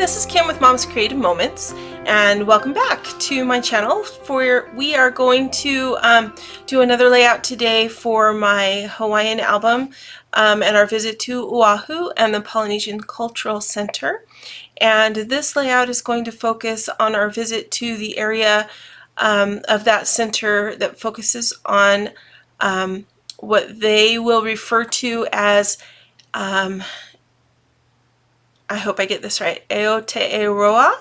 this is Kim with Mom's Creative Moments, and welcome back to my channel. We are going to do another layout today for my Hawaiian album and our visit to Oahu and the Polynesian Cultural Center. And this layout is going to focus on our visit to the area of that center that focuses on what they will refer to as I hope I get this right, Aotearoa.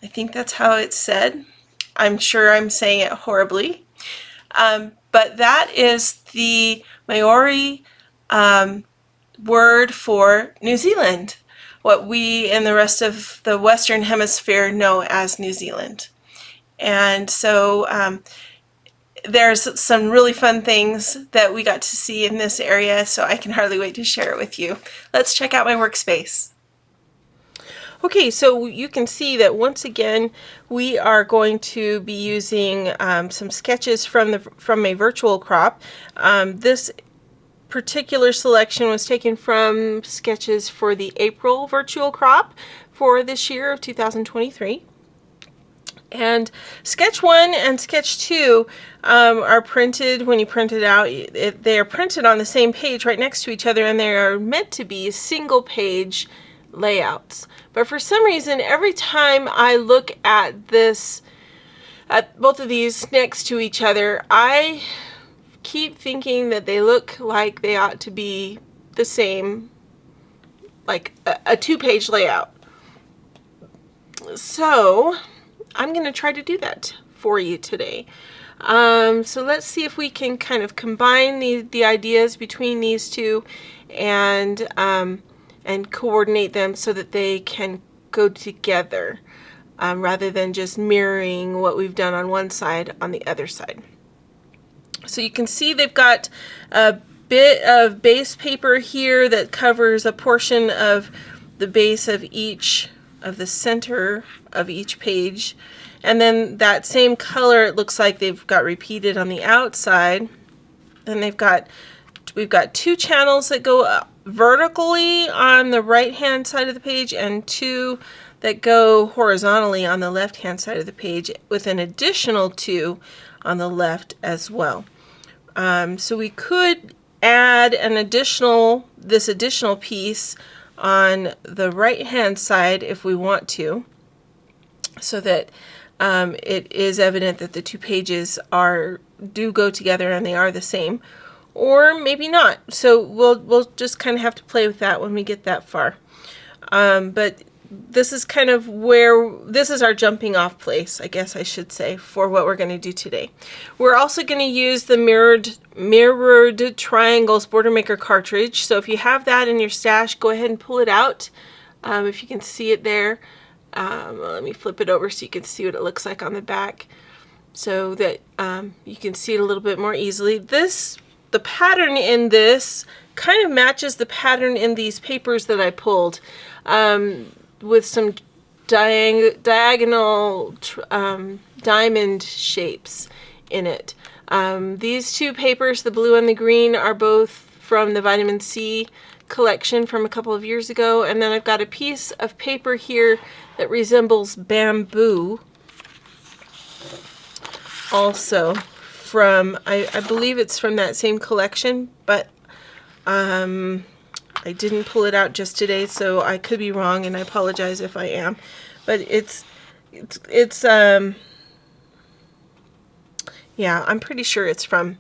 I think that's how it's said. I'm sure I'm saying it horribly. But that is the Maori word for New Zealand, what we in the rest of the Western Hemisphere know as New Zealand. And so there's some really fun things that we got to see in this area, so I can hardly wait to share it with you. Let's check out my workspace. Okay, so you can see that once again we are going to be using some sketches from a virtual crop. This particular selection was taken from sketches for the April virtual crop for this year of 2023. And sketch 1 and sketch 2 are printed, when you print it out, they are printed on the same page right next to each other, and they are meant to be single page layouts. But for some reason, every time I look at both of these next to each other, I keep thinking that they look like they ought to be the same, like a two-page layout. So I'm going to try to do that for you today. So let's see if we can kind of combine the ideas between these two and coordinate them so that they can go together rather than just mirroring what we've done on one side on the other side. So you can see they've got a bit of base paper here that covers a portion of the base of each of the center of each page, and then that same color, it looks like they've got repeated on the outside. And we've got two channels that go vertically on the right hand side of the page and two that go horizontally on the left hand side of the page, with an additional two on the left as well. So we could add this additional piece on the right hand side if we want to, so that it is evident that the two pages do go together and they are the same, or maybe not. So we'll just kind of have to play with that when we get that far. But this is kind of this is our jumping off place, I guess I should say, for what we're going to do today. We're also going to use the mirrored triangles Border Maker cartridge. So if you have that in your stash, go ahead and pull it out. If you can see it there. Let me flip it over so you can see what it looks like on the back, so that you can see it a little bit more easily. The pattern in this kind of matches the pattern in these papers that I pulled, with some diagonal diamond shapes in it. These two papers, the blue and the green, are both from the vitamin C collection from a couple of years ago, and then I've got a piece of paper here that resembles bamboo, also from, I believe it's from that same collection, but I didn't pull it out just today, so I could be wrong, and I apologize if I am. But yeah, I'm pretty sure it's from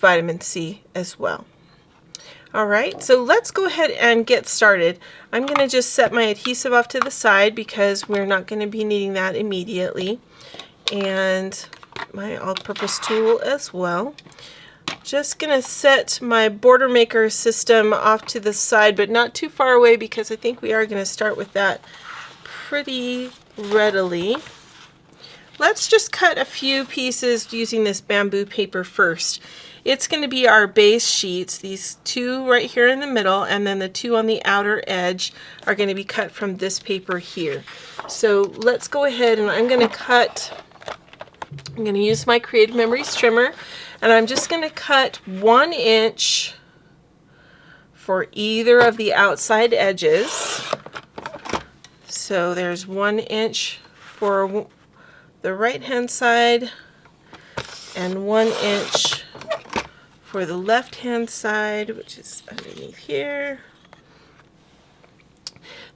vitamin C as well. Alright, so let's go ahead and get started. I'm going to just set my adhesive off to the side because we're not going to be needing that immediately. And my all-purpose tool as well. Just going to set my Border Maker system off to the side, but not too far away, because I think we are going to start with that pretty readily. Let's just cut a few pieces using this bamboo paper first. It's going to be our base sheets, these two right here in the middle, and then the two on the outer edge are going to be cut from this paper here. So let's go ahead, and I'm going to use my Creative Memories trimmer, and I'm just going to cut 1 inch for either of the outside edges. So there's 1 inch for the right hand side and 1 inch for the left hand side, which is underneath here.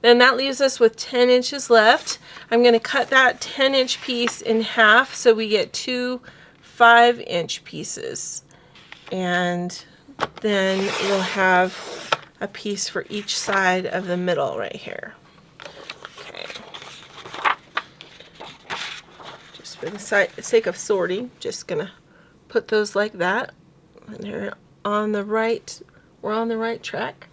Then that leaves us with 10 inches left. I'm going to cut that 10-inch piece in half so we get 2 5-inch pieces. And then we'll have a piece for each side of the middle right here. Okay. Just for the sake of sorting, just going to put those like that. And they're on the right, we're on the right track.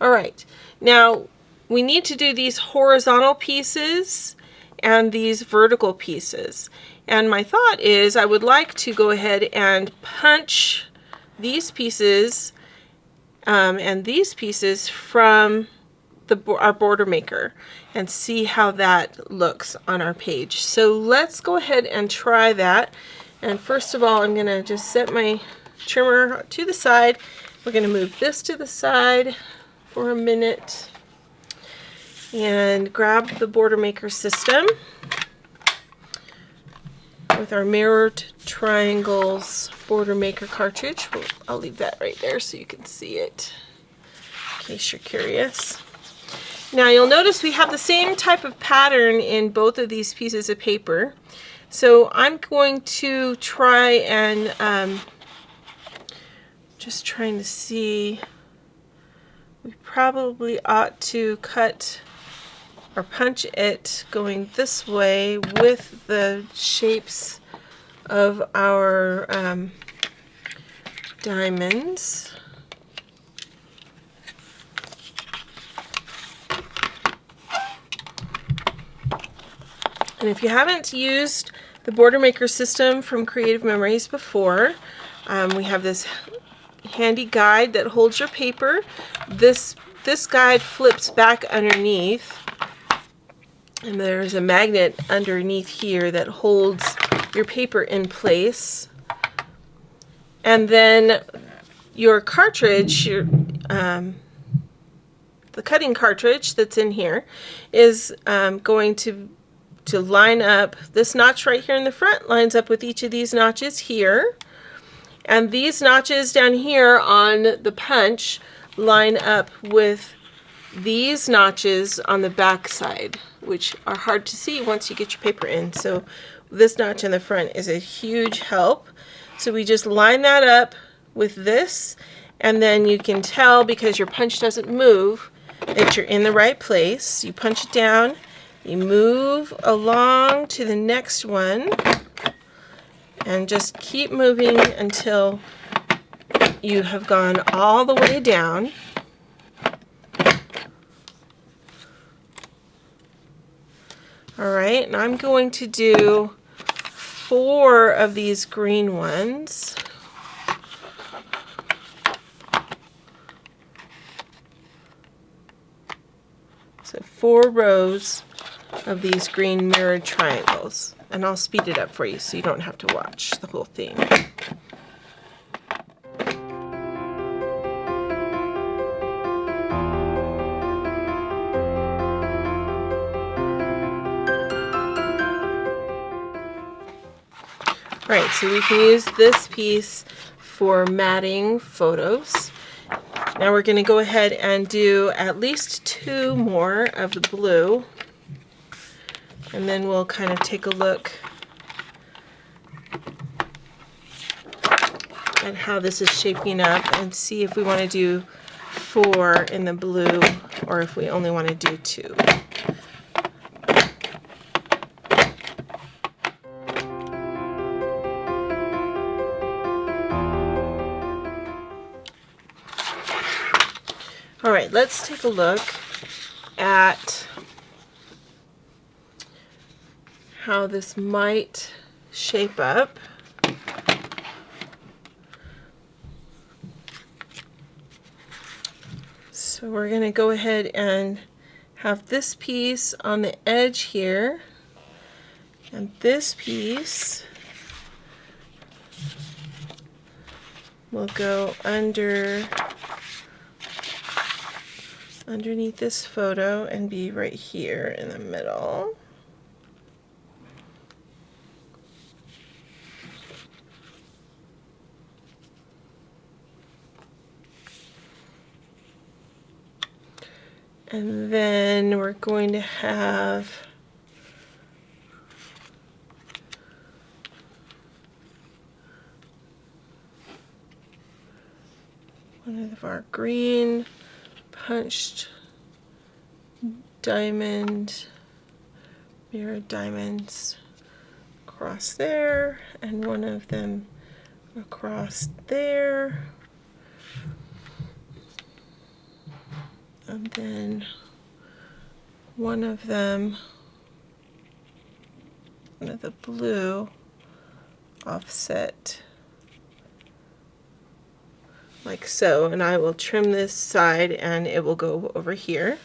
All right. Now, we need to do these horizontal pieces and these vertical pieces. And my thought is I would like to go ahead and punch these pieces and these pieces from our Border Maker and see how that looks on our page. So let's go ahead and try that. And first of all, I'm going to just set my trimmer to the side. We're going to move this to the side for a minute and grab the Border Maker system with our mirrored triangles Border Maker cartridge. I'll leave that right there so you can see it in case you're curious. Now you'll notice we have the same type of pattern in both of these pieces of paper. So I'm going to try and just trying to see, we probably ought to cut or punch it going this way with the shapes of our diamonds. And if you haven't used the Border Maker system from Creative Memories before, we have this handy guide that holds your paper. This guide flips back underneath, and there's a magnet underneath here that holds your paper in place. And then your cartridge, the cutting cartridge that's in here, is going to line up. This notch right here in the front lines up with each of these notches here. And these notches down here on the punch line up with these notches on the back side, which are hard to see once you get your paper in. So this notch in the front is a huge help. So we just line that up with this, and then you can tell because your punch doesn't move that you're in the right place. You punch it down, you move along to the next one, and just keep moving until you have gone all the way down. All right, and I'm going to do 4 of these green ones. So 4 rows of these green mirrored triangles. And I'll speed it up for you so you don't have to watch the whole thing. Right, so we can use this piece for matting photos. Now we're going to go ahead and do at least 2 more of the blue, and then we'll kind of take a look at how this is shaping up and see if we want to do 4 in the blue or if we only want to do 2. All right, let's take a look at how this might shape up. So we're going to go ahead and have this piece on the edge here, and this piece will go under underneath this photo and be right here in the middle. And then we're going to have one of our green punched diamond, mirrored diamonds across there, and one of them across there. And then one of them, one of the blue offset like so, and I will trim this side and it will go over here.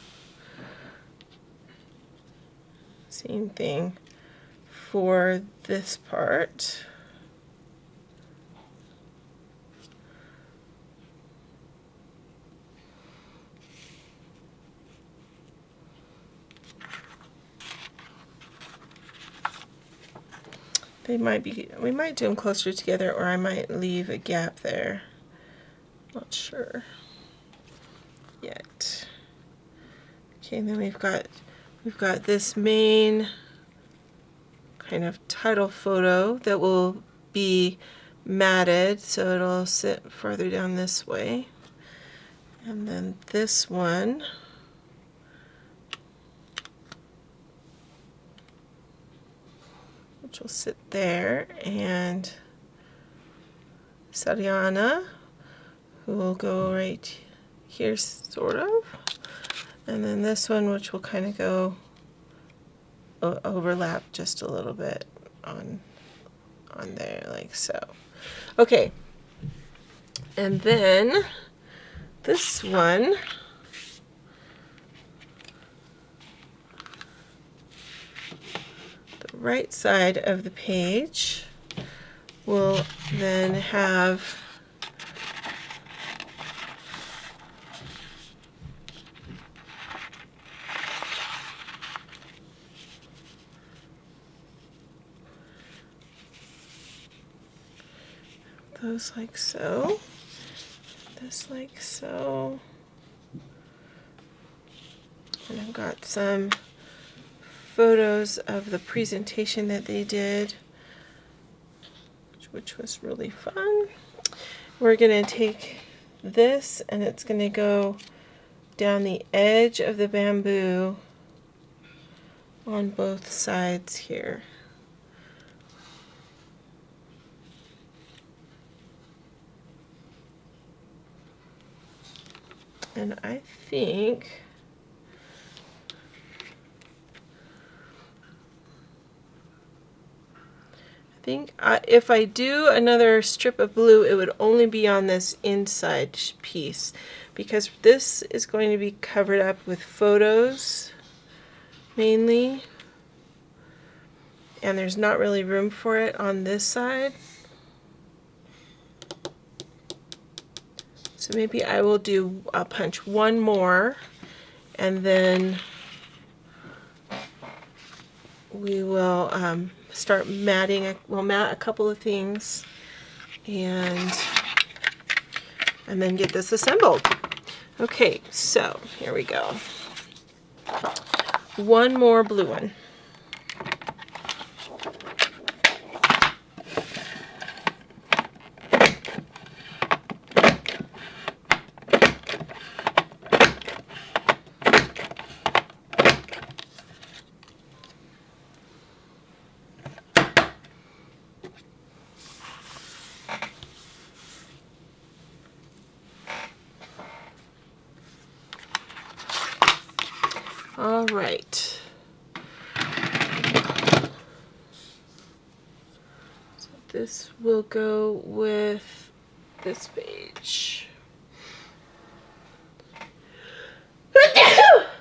Same thing for this part. They might be, we might do them closer together, or I might leave a gap there. Not sure yet. Okay, and then we've got this main kind of title photo that will be matted, so it'll sit further down this way. And then this one, which will sit there, and Sariana, who will go right here, sort of. And then this one, which will kind of go overlap just a little bit on there, like so. Okay, and then this one, the right side of the page will then have those like so, this like so, and I've got some photos of the presentation that they did, which was really fun. We're going to take this and it's going to go down the edge of the bamboo on both sides here. And I think if I do another strip of blue, it would only be on this inside piece, because this is going to be covered up with photos mainly, and there's not really room for it on this side. So maybe I'll punch one more, and then we will start matting. We'll mat a couple of things and then get this assembled. Okay, so here we go. One more blue one. All right. So this will go with this page.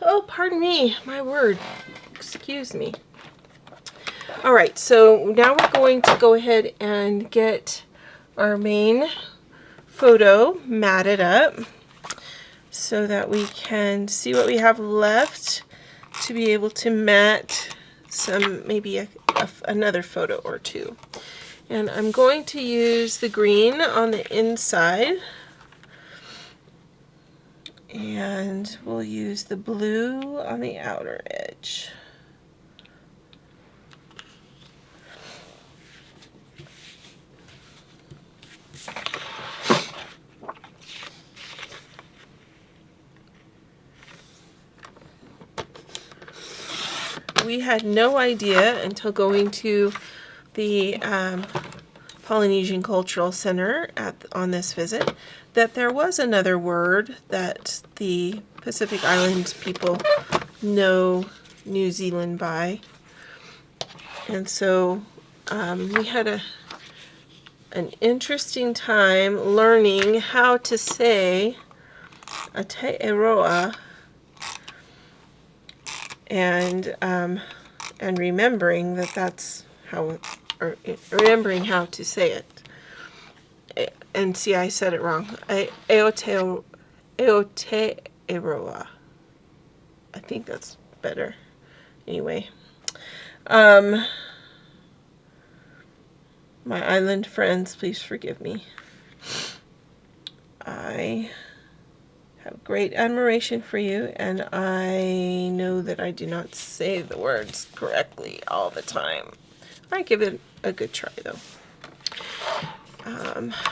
Oh, pardon me, my word. Excuse me. All right, so now we're going to go ahead and get our main photo matted up. so that we can see what we have left to be able to mat some, maybe another photo or two. And I'm going to use the green on the inside, and we'll use the blue on the outer edge. We had no idea until going to the Polynesian Cultural Center on this visit that there was another word that the Pacific Islands people know New Zealand by. And so we had an interesting time learning how to say Aotearoa and remembering that's how, or remembering how to say it. And see, I said it wrong. Aotearoa. I think that's better. Anyway, my island friends, please forgive me. I have great admiration for you, and I know that I do not say the words correctly all the time. I give it a good try, though.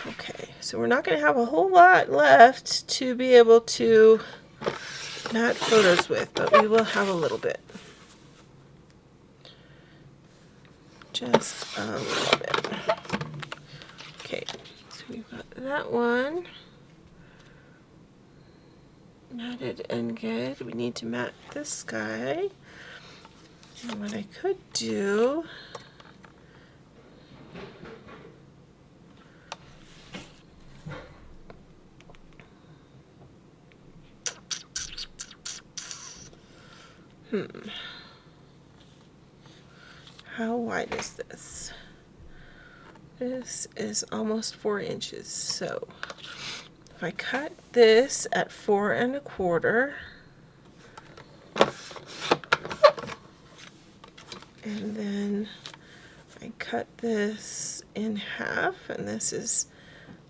Okay, so we're not going to have a whole lot left to be able to mat photos with, but we will have a little bit. Just a little bit. Okay, so we've got that one matted and good. We need to mat this guy. And what I could do how wide is this? This is almost 4 inches. So if I cut this at 4 1/4, and then I cut this in half, and this is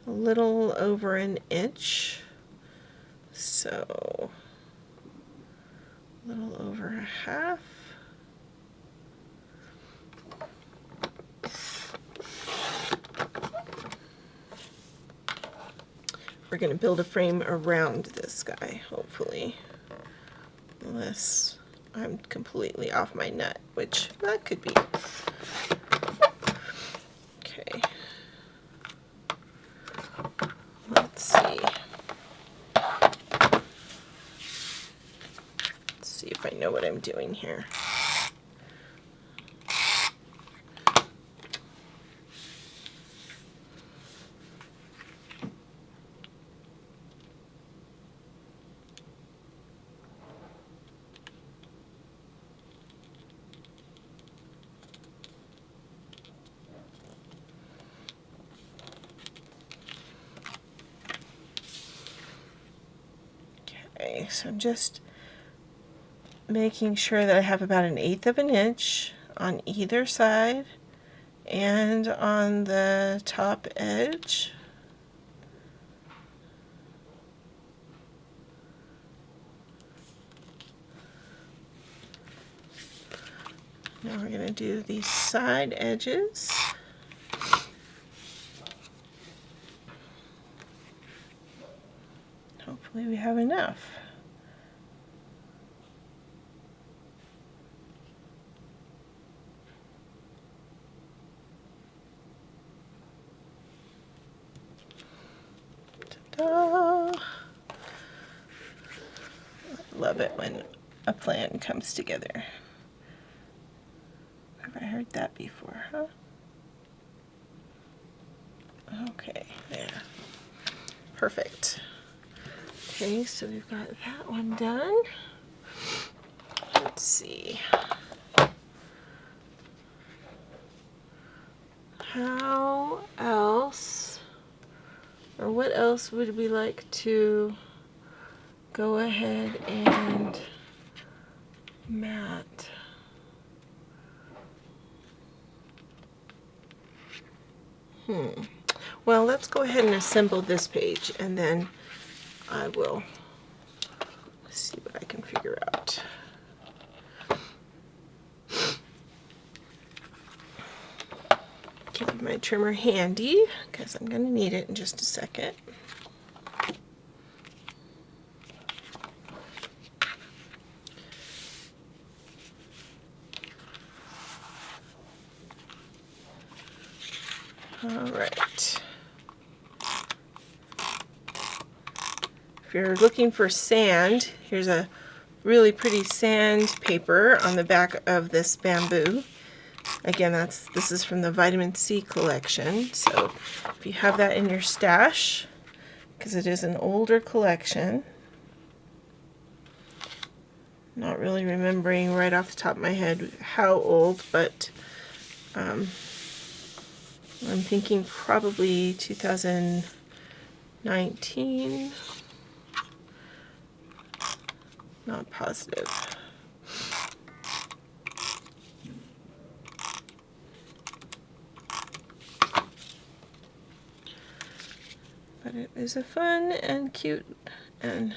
a little over 1 inch. So a little over a half. We're going to build a frame around this guy, hopefully. Unless I'm completely off my nut, which that could be. Okay. Let's see. Let's see if I know what I'm doing here. Okay, so I'm just making sure that I have about 1/8 of an inch on either side and on the top edge. Now we're going to do these side edges. Hopefully we have enough. Ta-da! Love it when a plan comes together. Have I heard that before, huh? Okay, there. Perfect. Okay, so we've got that one done. Let's see. How else, or what else would we like to go ahead and mat. Well, let's go ahead and assemble this page, and then I will see what I can figure out. Keep my trimmer handy because I'm going to need it in just a second. All right. If you're looking for sand, here's a really pretty sand paper on the back of this bamboo. Again, this is from the vitamin C collection. So if you have that in your stash, because it is an older collection. Not really remembering right off the top of my head how old, but I'm thinking probably 2019. Not positive. But it is a fun and cute and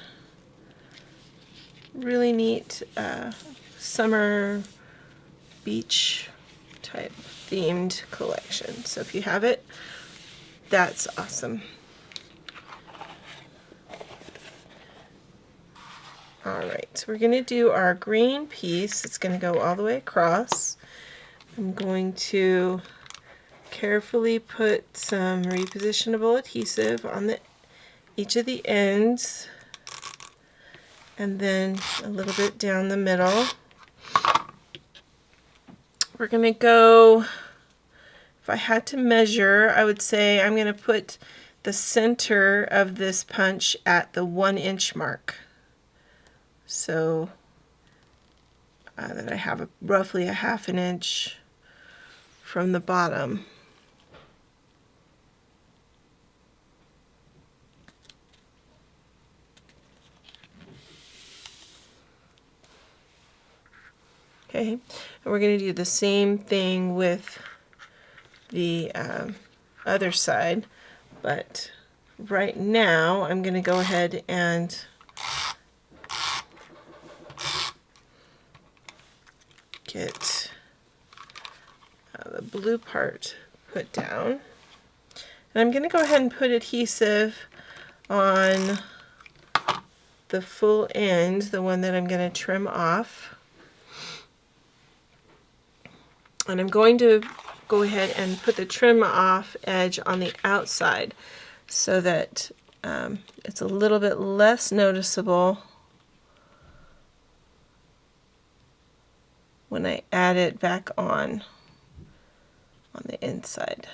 really neat summer beach type themed collection. So if you have it, that's awesome. Alright, so we're going to do our green piece. It's going to go all the way across. I'm going to carefully put some repositionable adhesive on each of the ends, and then a little bit down the middle. We're going to go, if I had to measure, I would say I'm going to put the center of this punch at the 1 inch mark. So that I have roughly a ½ an inch from the bottom. Okay, and we're going to do the same thing with the other side, but right now I'm going to go ahead and get the blue part put down. And I'm going to go ahead and put adhesive on the full end, the one that I'm going to trim off. And I'm going to go ahead and put the trim off edge on the outside so that it's a little bit less noticeable when I add it back on the inside.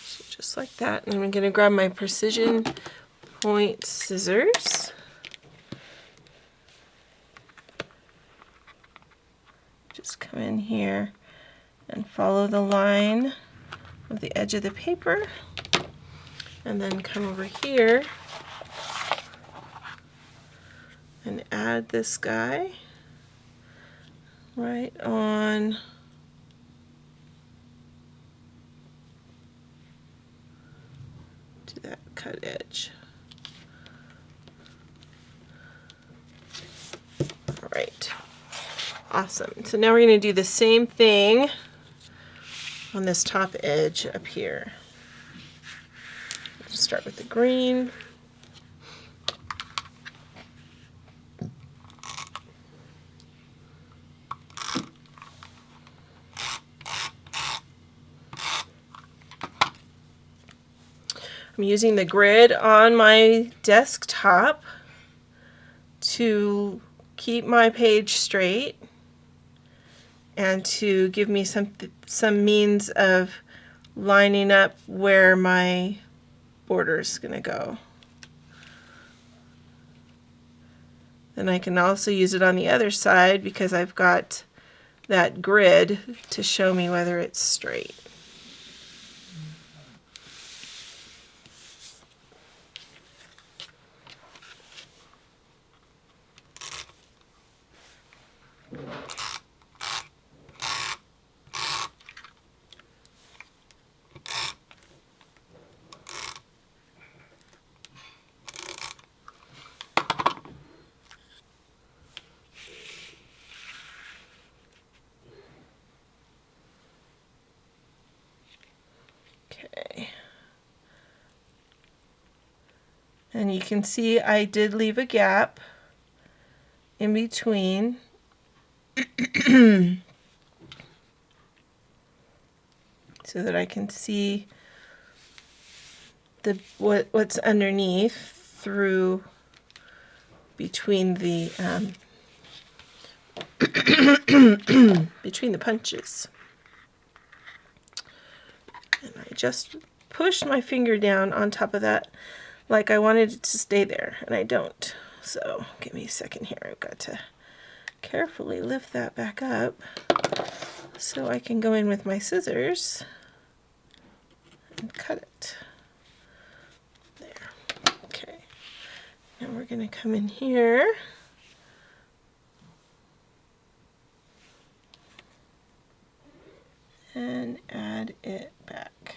So just like that, and I'm going to grab my precision point scissors. Just come in here and follow the line of the edge of the paper, and then come over here and add this guy right on to that cut edge. All right, awesome. So now we're going to do the same thing on this top edge up here. Let's start with the green. I'm using the grid on my desktop to keep my page straight and to give me some means of lining up where my border is going to go. Then I can also use it on the other side because I've got that grid to show me whether it's straight. Okay. And you can see I did leave a gap in between. So that I can see what's underneath through between the between the punches. And I just pushed my finger down on top of that like I wanted it to stay there, and I don't. So give me a second here. I've got to carefully lift that back up so I can go in with my scissors and cut it. There. Okay. Now we're going to come in here. And add it back.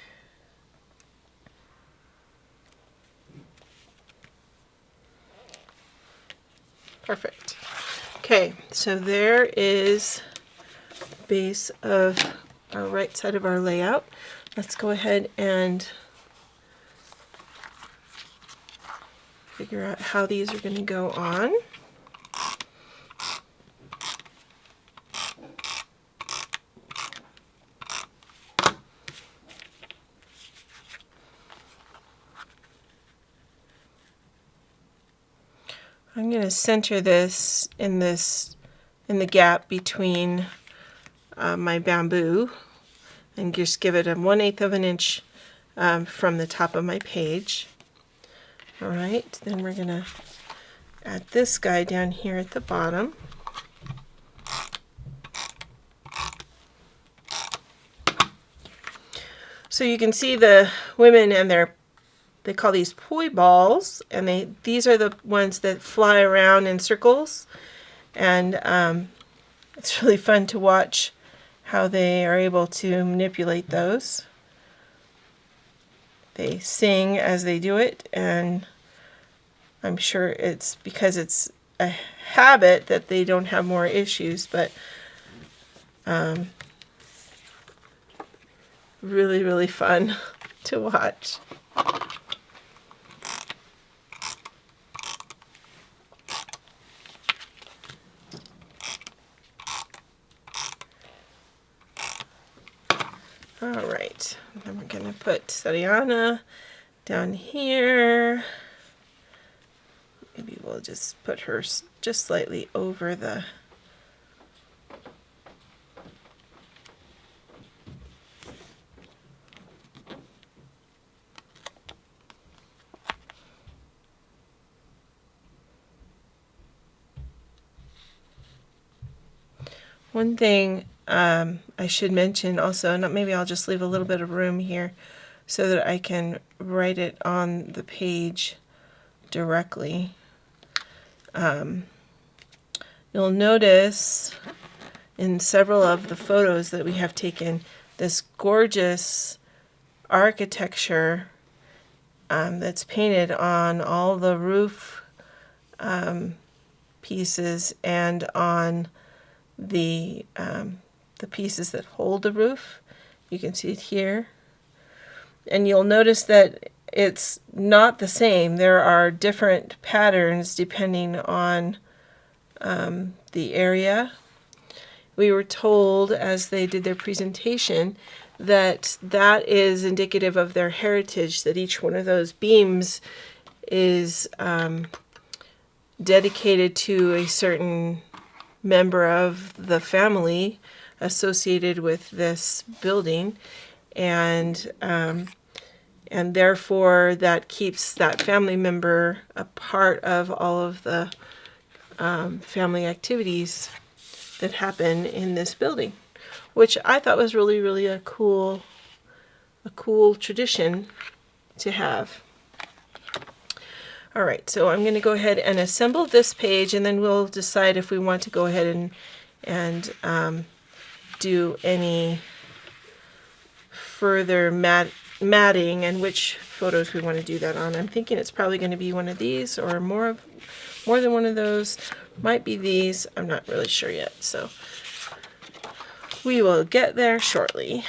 Perfect. Okay, so there is the base of our right side of our layout. Let's go ahead and figure out how these are going to go on. I'm going to center this in the gap between my bamboo, and just give it a 1/8 of an inch from the top of my page. All right, then we're going to add this guy down here at the bottom. So you can see the women and they call these poi balls, and these are the ones that fly around in circles, and it's really fun to watch how they are able to manipulate those. They sing as they do it, and I'm sure it's because it's a habit that they don't have more issues, but really, really fun to watch. All right, then we're going to put Sariana down here. Maybe we'll just put her just slightly over the one thing I should mention also, and maybe I'll just leave a little bit of room here so that I can write it on the page directly. You'll notice in several of the photos that we have taken this gorgeous architecture that's painted on all the roof pieces and on the pieces that hold the roof. You can see it here. And you'll notice that it's not the same. There are different patterns depending on the area. We were told as they did their presentation that that is indicative of their heritage, that each one of those beams is dedicated to a certain member of the family associated with this building, and therefore that keeps that family member a part of all of the family activities that happen in this building, which I thought was really, really a cool tradition to have. All right, so I'm going to go ahead and assemble this page, and then we'll decide if we want to go ahead and do any further matting and which photos we want to do that on. I'm thinking it's probably going to be one of these or more than one of those. Might be these. I'm not really sure yet, so we will get there shortly.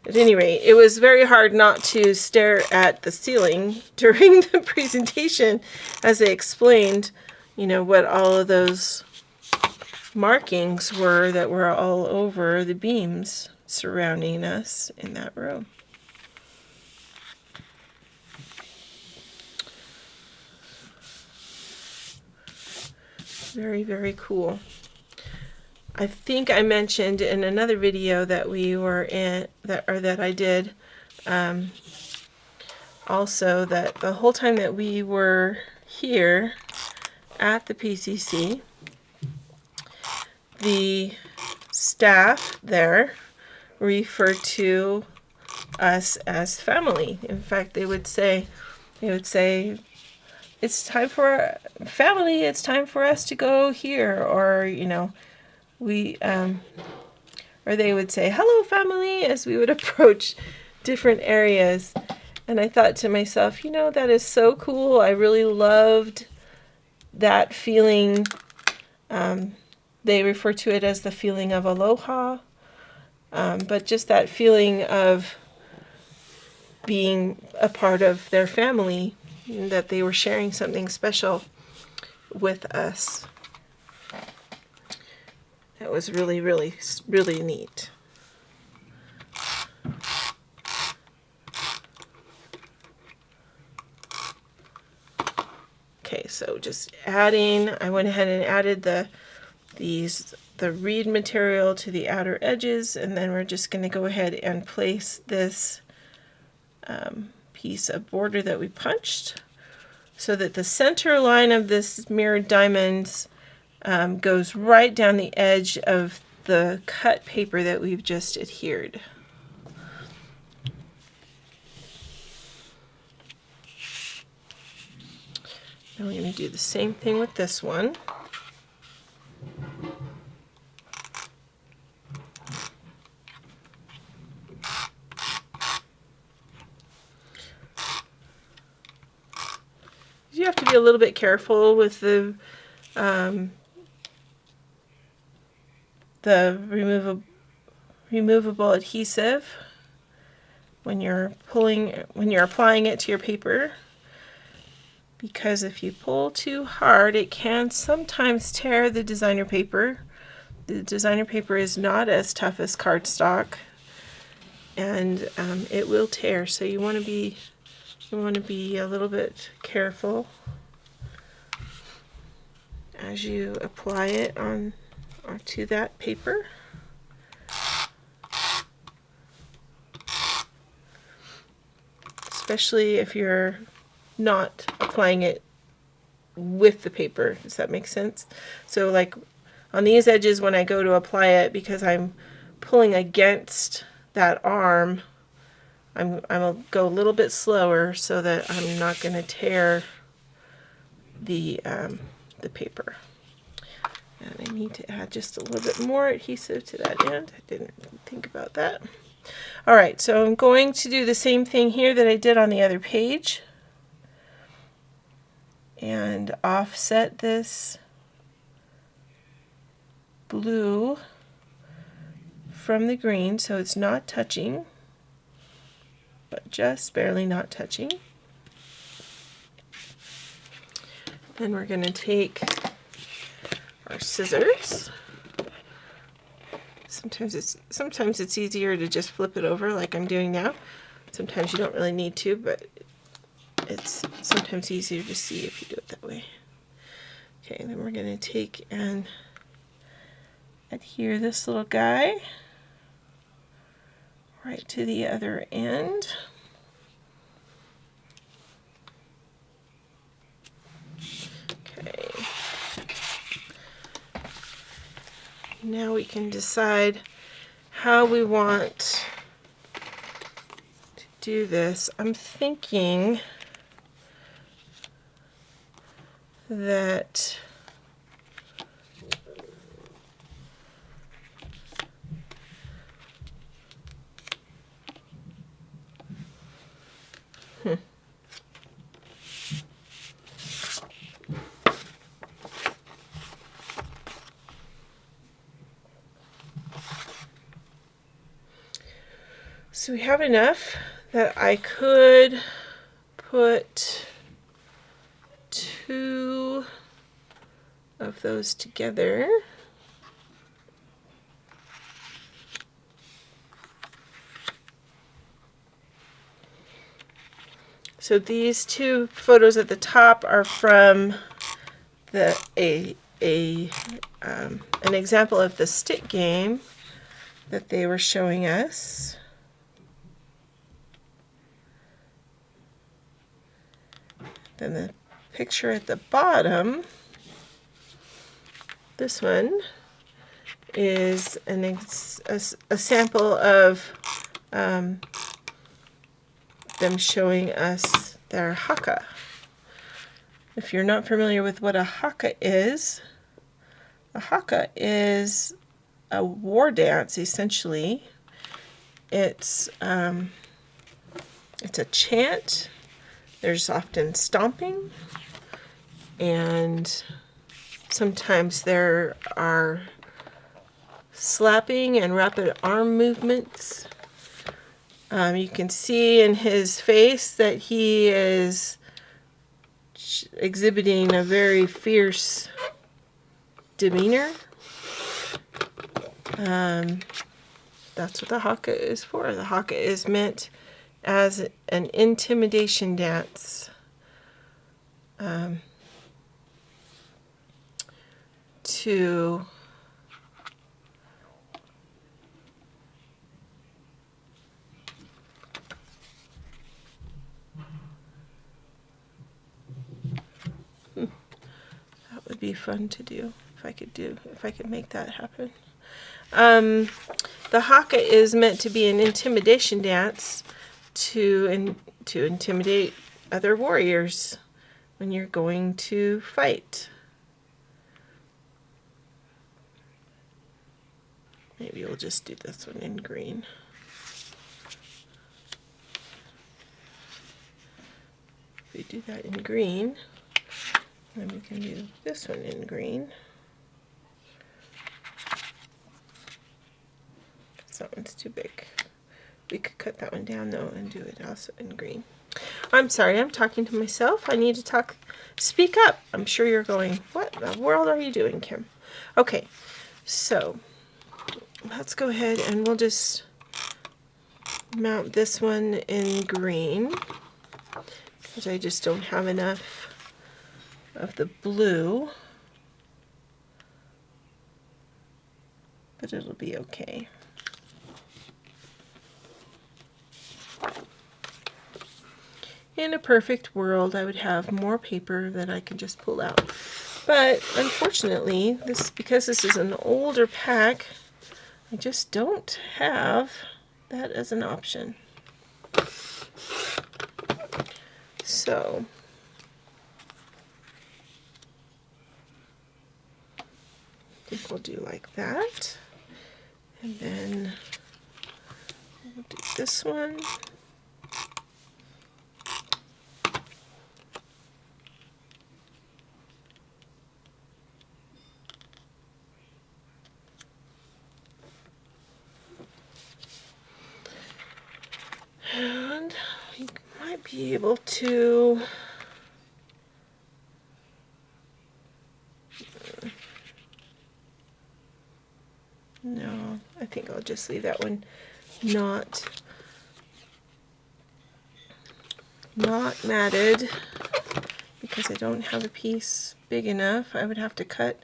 At any rate, it was very hard not to stare at the ceiling during the presentation as they explained, you know, what all of those markings were that were all over the beams surrounding us in that room. Very, very cool. I think I mentioned in another video that we were in, that I did, also that the whole time that we were here at the PCC, the staff there referred to us as family. In fact, they would say, it's time for family, it's time for us to go here, or, you know, or they would say, hello family, as we would approach different areas. And I thought to myself, you know, that is so cool. I really loved that feeling. They refer to it as the feeling of aloha, but just that feeling of being a part of their family, that they were sharing something special with us. That was really, really, really neat. Okay, so just adding, I went ahead and added the reed material to the outer edges, and then we're just going to go ahead and place this piece of border that we punched so that the center line of this mirrored diamonds goes right down the edge of the cut paper that we've just adhered. Now we're going to do the same thing with this one. You have to be a little bit careful with the removable adhesive when you're applying it to your paper, because if you pull too hard, it can sometimes tear the designer paper. The designer paper is not as tough as cardstock, and it will tear. So you want to be a little bit careful as you apply it onto that paper. Especially if you're not applying it with the paper. Does that make sense? So like on these edges, when I go to apply it, because I'm pulling against that arm, I'll go a little bit slower so that I'm not going to tear the paper. And I need to add just a little bit more adhesive to that end. I didn't think about that. All right, so I'm going to do the same thing here that I did on the other page and offset this blue from the green so it's not touching, but just barely not touching. Then we're going to take our scissors. Sometimes it's easier to just flip it over like I'm doing now. Sometimes you don't really need to, but it's sometimes easier to see if you do it that way. Okay, then we're going to take and adhere this little guy right to the other end. Okay. Now we can decide how we want to do this. I'm thinking that so we have enough that I could put 2 of those together. So these 2 photos at the top are from an example of the stick game that they were showing us. Then the picture at the bottom, this one, is a sample of them showing us their haka. If you're not familiar with what a haka is a war dance, essentially. It's a chant. There's often stomping, and sometimes there are slapping and rapid arm movements. You can see in his face that he is exhibiting a very fierce demeanor. That's what the haka is for. The haka is meant as an intimidation dance. To that would be fun to do if I could make that happen. The haka is meant to be an intimidation dance to intimidate other warriors when you're going to fight. Maybe we'll just do this one in green. If we do that in green, then we can do this one in green. That one's too big. We could cut that one down though and do it also in green. I'm sorry, I'm talking to myself. I need to talk. Speak up. I'm sure you're going, what in the world are you doing, Kim? Okay, so let's go ahead and we'll just mount this one in green because I just don't have enough of the blue, but it'll be okay. In a perfect world, I would have more paper that I can just pull out. But unfortunately, because this is an older pack, I just don't have that as an option. So I think we'll do like that. And then we'll do this one. And you might be able to no, I think I'll just leave that one not matted because I don't have a piece big enough. I would have to cut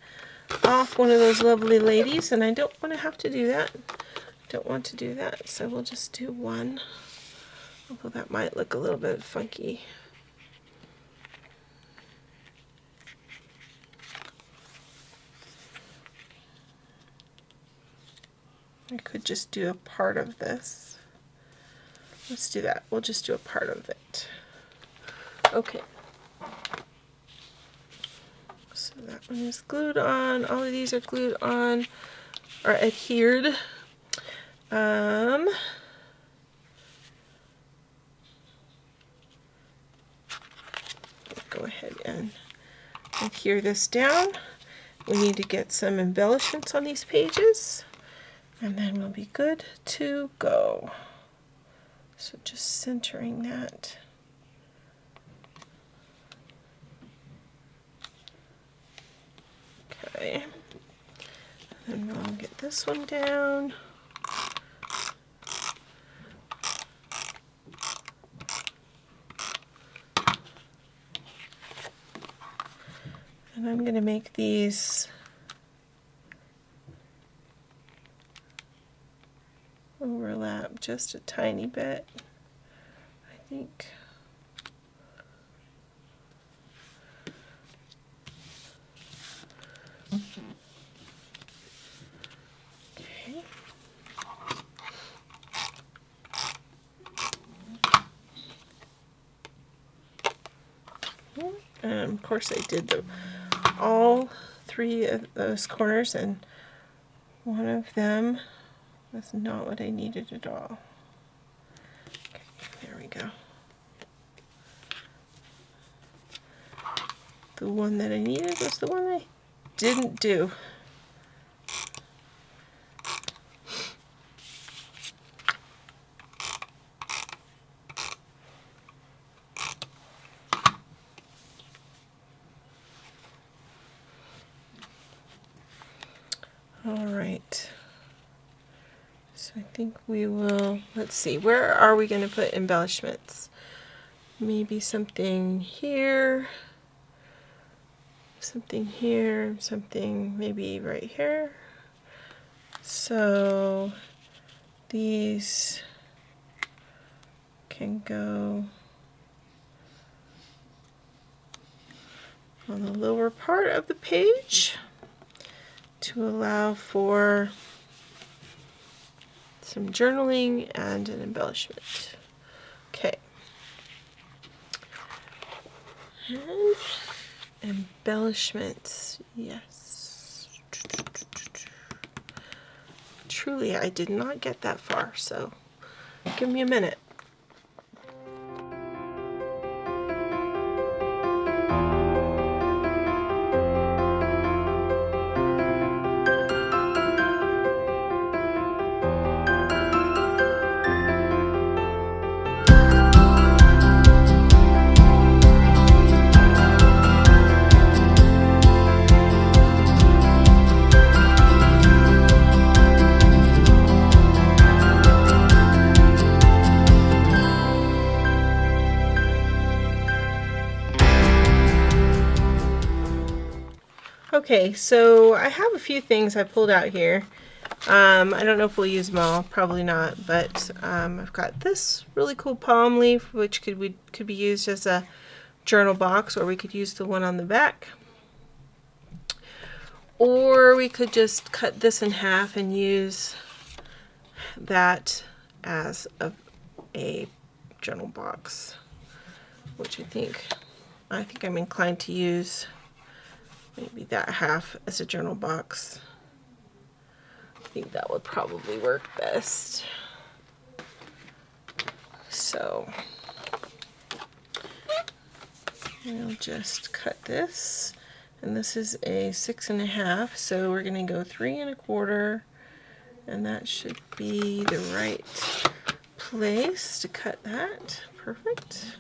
off one of those lovely ladies, and I don't want to have to do that. Don't want to do that, so we'll just do one. Although that might look a little bit funky. I could just do a part of this. Let's do that. We'll just do a part of it. Okay. So that one is glued on. All of these are glued on, or adhered. Go ahead and adhere this down. We need to get some embellishments on these pages, and then we'll be good to go. So just centering that. Okay. And then we'll get this one down. And I'm going to make these overlap just a tiny bit, I think. Okay. And of course I did all three of those corners, and one of them was not what I needed at all. Okay, there we go. The one that I needed was the one I didn't do. All right. So I think we will, let's see, where are we going to put embellishments? Maybe something here, something here, something maybe right here. So these can go on the lower part of the page to allow for some journaling and an embellishment. Okay. And embellishments, yes. Truly, I did not get that far, so give me a minute. Okay, so I have a few things I pulled out here. I don't know if we'll use them all, probably not, but I've got this really cool palm leaf, which could be used as a journal box, or we could use the one on the back. Or we could just cut this in half and use that as a journal box, which I think I'm inclined to use maybe that half as a journal box. I think that would probably work best. So we'll just cut this, and this is a 6.5, so we're going to go 3 1/4, and that should be the right place to cut that. Perfect.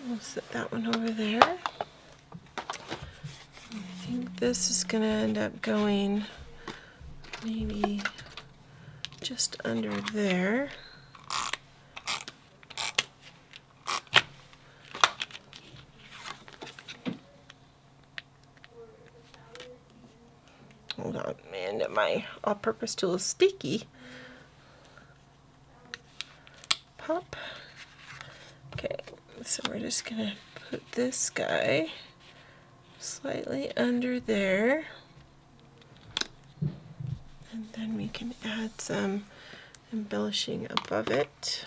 We'll set that one over there. I think this is going to end up going maybe just under there. Hold on, man, my all-purpose tool is sticky. Pop. Okay, so we're just going to put this guy slightly under there. And then we can add some embellishing above it.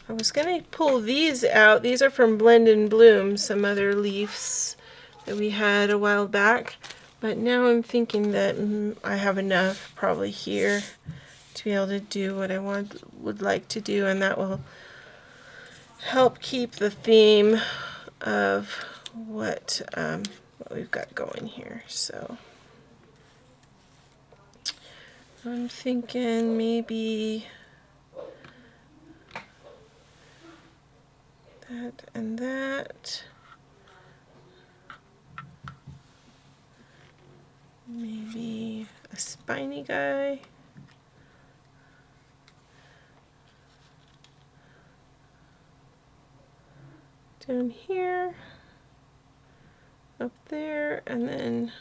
I was going to pull these out. These are from Blend and Bloom, some other leaves that we had a while back. But now I'm thinking that I have enough probably here to be able to do what I would like to do, and that will help keep the theme of what we've got going here. So I'm thinking maybe that and that. Maybe a spiny guy. Down here, up there, and then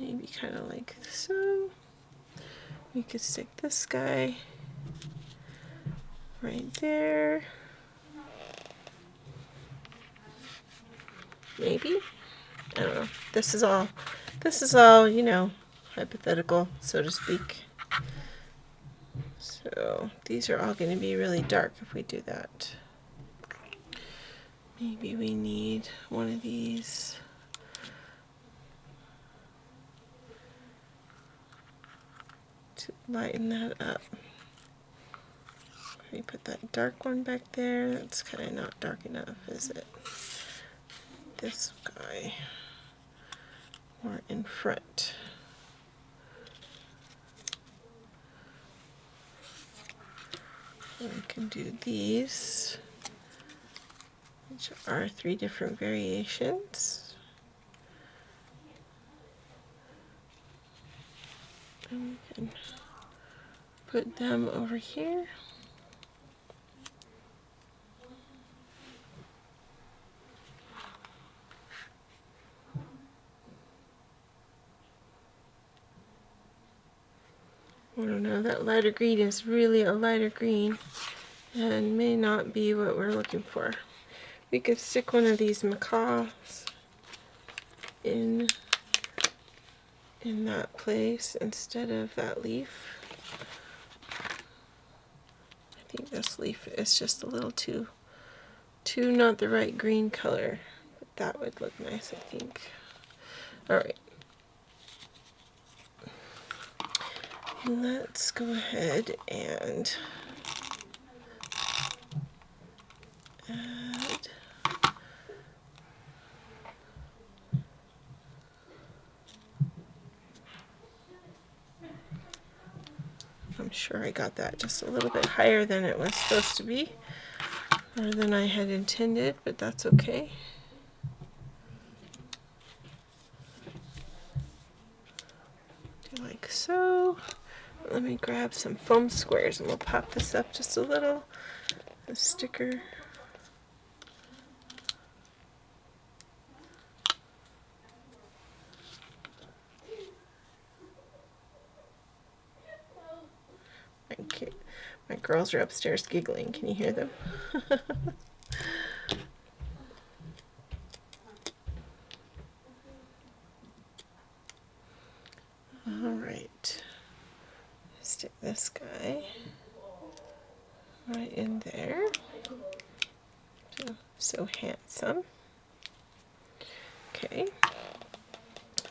maybe kind of like so. We could stick this guy right there. Maybe. I don't know. This is all, you know, hypothetical, so to speak. So these are all going to be really dark if we do that. Maybe we need one of these. To lighten that up. Let me put that dark one back there. That's kind of not dark enough, is it? This guy more in front. And we can do these, which are 3 different variations. And we can put them over here. I don't know, that lighter green is really a lighter green and may not be what we're looking for. We could stick one of these macaws in that place instead of that leaf. I think this leaf is just a little too not the right green color, but that would look nice, I think. All right. Let's go ahead and add I'm sure I got that just a little bit higher than it was supposed to be, or than I had intended, but that's okay. Do like so. Let me grab some foam squares and we'll pop this up just a little. The sticker. My girls are upstairs giggling. Can you hear them? All right. Stick this guy right in there. So handsome. Okay.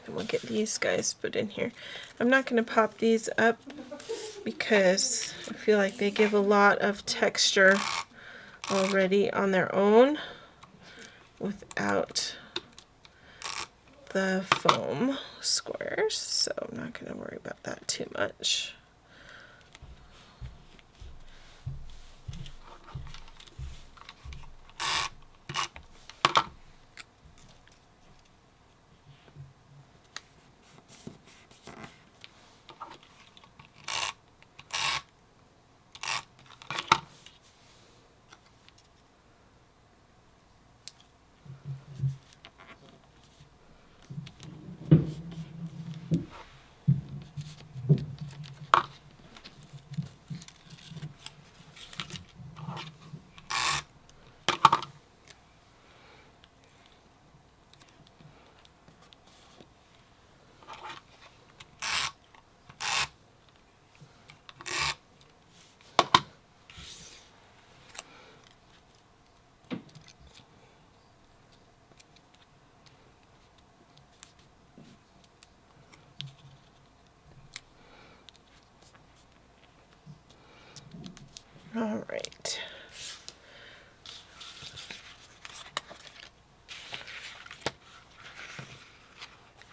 And we'll get these guys put in here. I'm not going to pop these up because I feel like they give a lot of texture already on their own without the foam squares, so I'm not going to worry about that too much.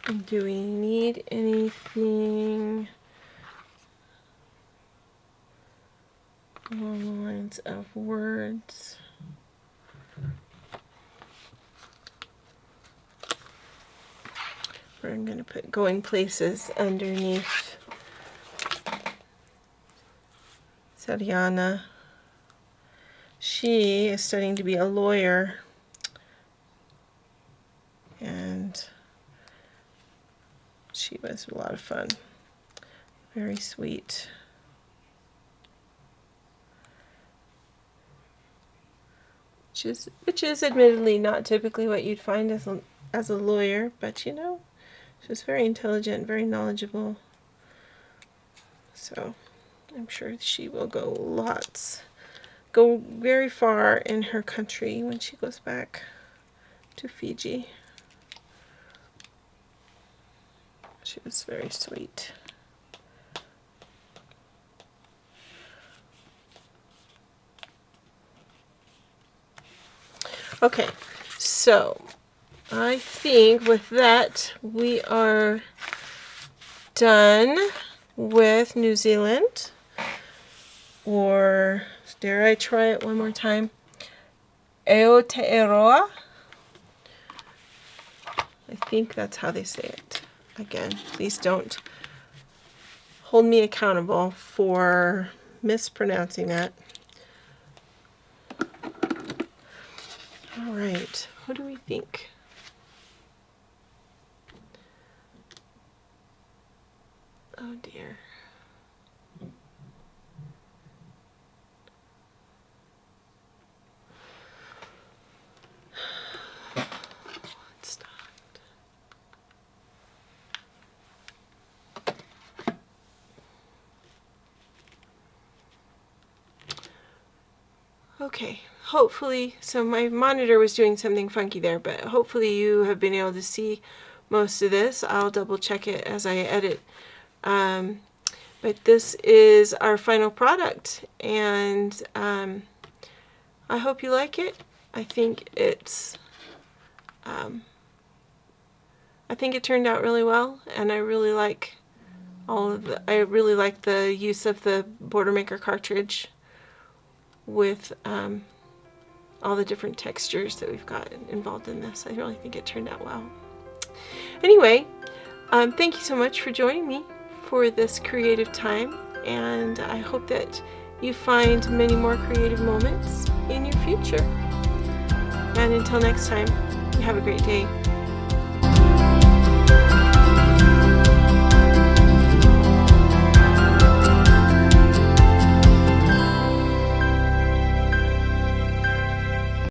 Do we need anything along the lines of words? We're going to put going places underneath Sariana. She is studying to be a lawyer, and she was a lot of fun. Very sweet. Which is admittedly not typically what you'd find as a lawyer, but you know, she was very intelligent, very knowledgeable. So I'm sure she will go very far in her country when she goes back to Fiji. She was very sweet. Okay, so I think with that we are done with New Zealand, or dare I try it one more time? Aotearoa. I think that's how they say it. Again, please don't hold me accountable for mispronouncing that. All right, what do we think? Oh dear. Let's start. Okay, hopefully, so my monitor was doing something funky there, but hopefully you have been able to see most of this. I'll double check it as I edit. But this is our final product, and I hope you like it. I think it turned out really well, and I really like the use of the Border Maker cartridge with all the different textures that we've got involved in this. I really think it turned out well. Anyway, thank you so much for joining me for this creative time, and I hope that you find many more creative moments in your future. And until next time, have a great day.